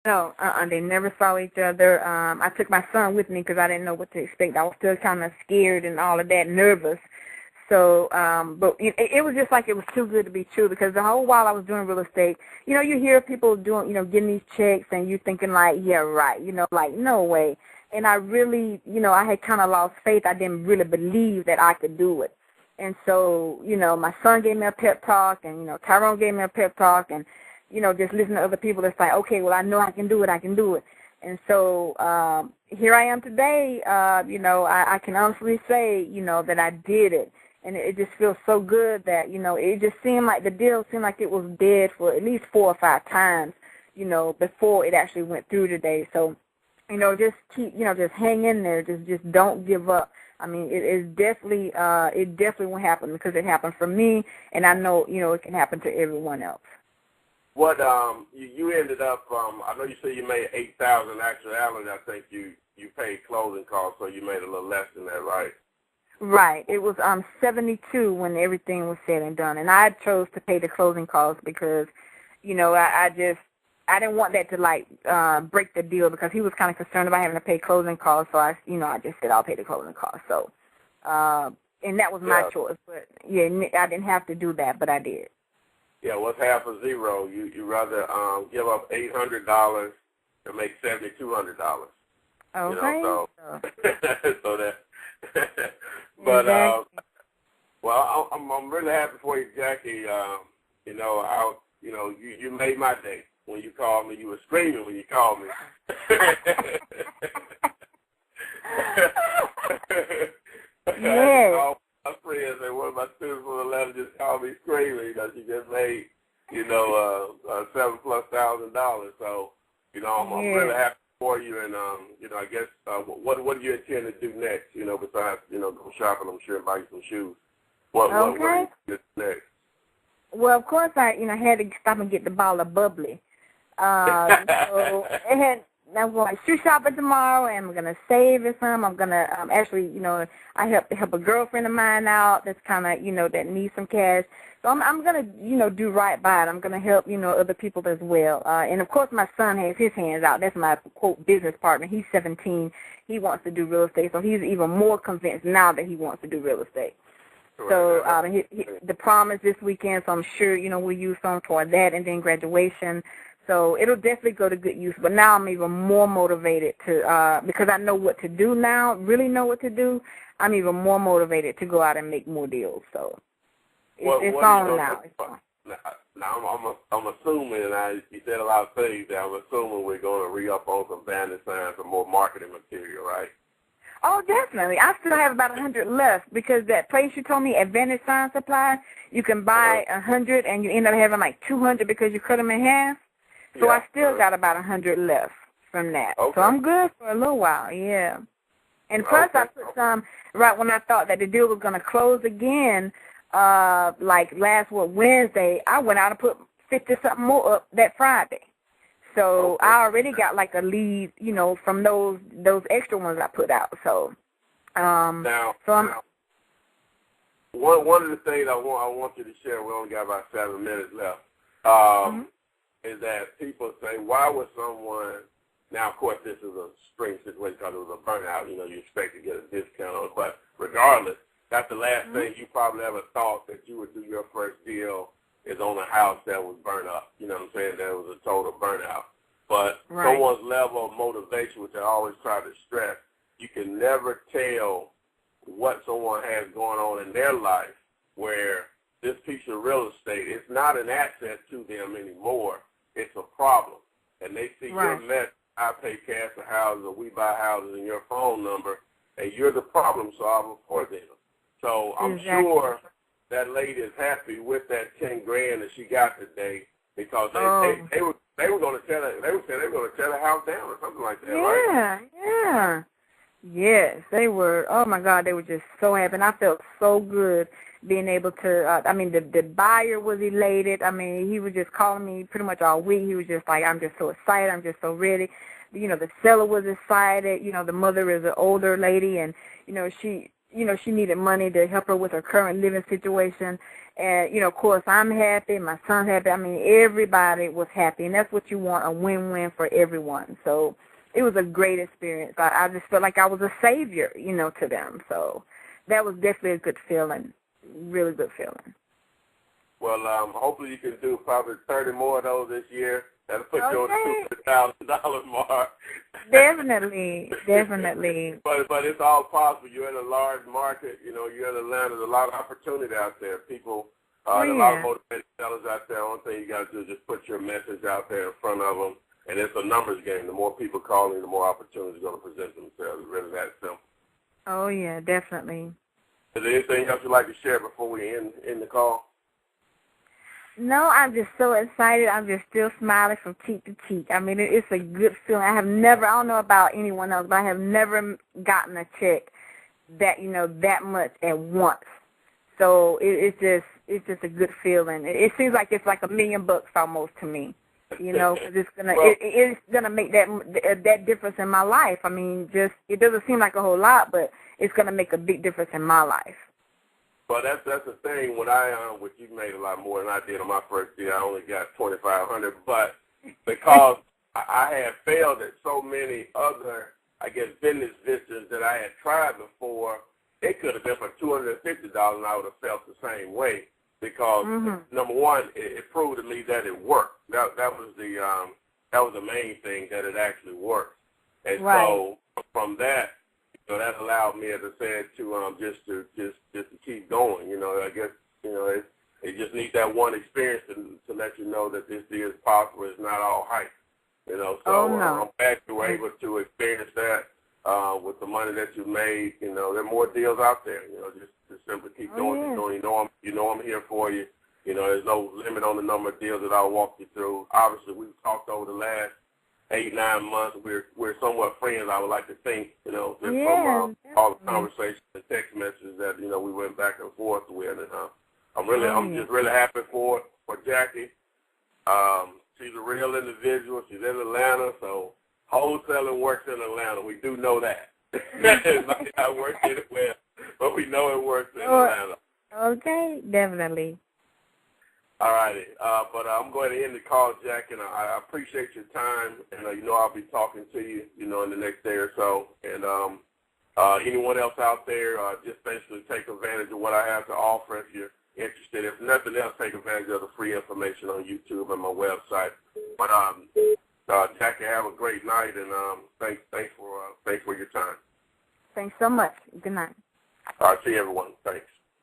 No, they never saw each other. I took my son with me because I didn't know what to expect. I was still kind of scared and all of that, nervous. So, but it was just like it was too good to be true because the whole while I was doing real estate, you know, you hear people doing, you know, getting these checks and you thinking like, yeah, right, you know, like, no way. And I really, you know, I had kind of lost faith. I didn't really believe that I could do it. And so, you know, my son gave me a pep talk and, you know, Tyrone gave me a pep talk and, you know, just listening to other people, it's like, okay, well, I know I can do it. I can do it. And so here I am today. You know, I can honestly say, you know, that I did it. And it just feels so good that, you know, it just seemed like the deal seemed like it was dead for at least 4 or 5 times, you know, before it actually went through today. So, you know, just keep, you know, just hang in there. Just don't give up. I mean, it definitely won't happen because it happened for me, and I know, you know, it can happen to everyone else. What you ended up? I know you said you made $8,000. Actually, I think you paid closing costs, so you made a little less than that, right? Right. It was 72 when everything was said and done, and I chose to pay the closing costs because, you know, I didn't want that to like break the deal because he was kind of concerned about having to pay closing costs. So I just said I'll pay the closing costs. So, and that was my choice. But yeah, I didn't have to do that, but I did. Yeah, what's half a zero? You rather give up $800 to make $7,200. Okay. You know, so that. But exactly. Well, I'm really happy for you, Jackie. You know, you made my day when you called me. You were screaming when you called me. Yes. All my friends and one of my students from Atlanta just called me screaming that she just made, you know, $7,000+. So, you know, I'm really happy for you, and you know, I guess what do you intend to do next? You know, besides, you know, go shopping, I'm sure, and buy you some shoes. What do you do next? Well, of course, I had to stop and get the bottle of bubbly. So I'm going shoe shopping tomorrow, and I'm gonna save it some. I'm gonna actually, you know, I help a girlfriend of mine out that's kind of, you know, that needs some cash. So I'm gonna, you know, do right by it. I'm gonna help, you know, other people as well. And of course, my son has his hands out. That's my quote business partner. He's 17. He wants to do real estate, so he's even more convinced now that he wants to do real estate. So the prom is this weekend, so I'm sure, you know, we'll use some for that, and then graduation. So it'll definitely go to good use. But now I'm even more motivated to, because I know what to do now, really know what to do, I'm even more motivated to go out and make more deals. So it's on now. Now I'm assuming, and you said a lot of things, that I'm assuming we're going to re-up on some bandit signs and more marketing material, right? Oh, definitely. I still have about 100 left because that place you told me, Advantage Sign Supply, you can buy 100 and you end up having like 200 because you cut them in half. So I still got about 100 left from that. Okay. So I'm good for a little while, yeah. And plus I put some, right when I thought that the deal was going to close again, like Wednesday, I went out and put 50-something more up that Friday. So I already got like a lead, you know, from those extra ones I put out. So, one of the things I want you to share, we only got about 7 minutes left, is that people say, why would someone, now of course this is a strange situation because it was a burnout, you know, you expect to get a discount on it, but regardless, that's the last thing you probably ever thought that you would do your first deal is on a house that was burnt up. You know what I'm saying? That was a total burnout. But someone's level of motivation, which I always try to stress, you can never tell what someone has going on in their life where this piece of real estate is not an asset to them anymore. It's a problem. And they see your mess, I pay cash for houses, or we buy houses, and your phone number, and you're the problem solver for them. So I'm sure that lady is happy with that $10,000 that she got today because they were going to tear the house down or something like that, right? Yeah. Yes, they were. Oh my God, they were just so happy, and I felt so good being able to. The buyer was elated. I mean, he was just calling me pretty much all week. He was just like, I'm just so excited. I'm just so ready. You know, the seller was excited. You know, the mother is an older lady, and you know, she she needed money to help her with her current living situation. And, of course, I'm happy. My son's happy. I mean, everybody was happy. And that's what you want, a win-win for everyone. So it was a great experience. I just felt like I was a savior, to them. So that was definitely a good feeling, really good feeling. Well, hopefully you can do probably 30 more of those this year. That'll put you on the $200,000 mark. Definitely. But it's all possible. You're in a large market. You're in Atlanta. There's a lot of opportunity out there. People, there's a lot of motivated sellers out there. One thing you got to do is just put your message out there in front of them. And it's a numbers game. The more people calling, the more opportunities are going to present themselves. It's really that simple. Oh, yeah, definitely. Is there anything else you'd like to share before we end the call? No, I'm just so excited. I'm just still smiling from cheek to cheek. I mean, it's a good feeling. I don't know about anyone else, but I have never gotten a check that, that much at once. So it's just a good feeling. It seems like it's like $1 million almost to me, because it's gonna make that difference in my life. I mean, it doesn't seem like a whole lot, but it's gonna make a big difference in my life. Well, that's the thing. When which you made a lot more than I did on my first year, I only got $2,500. But because I had failed at so many other, business ventures that I had tried before, it could have been for $250, and I would have felt the same way. Because number one, it proved to me that it worked. That was the main thing, that it actually worked. And so from that. So that allowed me, as I said, to just to keep going. It just needs that one experience to let you know that this is possible. It's not all hype. So I'm glad you were able to experience that with the money that you made. There are more deals out there. Just simply keep doing it. You know I'm here for you. There's no limit on the number of deals that I'll walk you through. Obviously, we've talked over the last 8-9 months. We're somewhat friends, I would like to think, just from all the conversations and text messages that, we went back and forth with. And I'm just really happy for Jackie. She's a real individual. She's in Atlanta, so wholesaling works in Atlanta. We do know that. It might not work anywhere, but we know it works in Atlanta. Okay, definitely. All righty. But I'm going to end the call, Jack, and I appreciate your time. And, I'll be talking to you, in the next day or so. And anyone else out there, just basically take advantage of what I have to offer if you're interested. If nothing else, take advantage of the free information on YouTube and my website. But, Jackie, have a great night, and thanks for your time. Thanks so much. Good night. All right, see everyone. Thanks.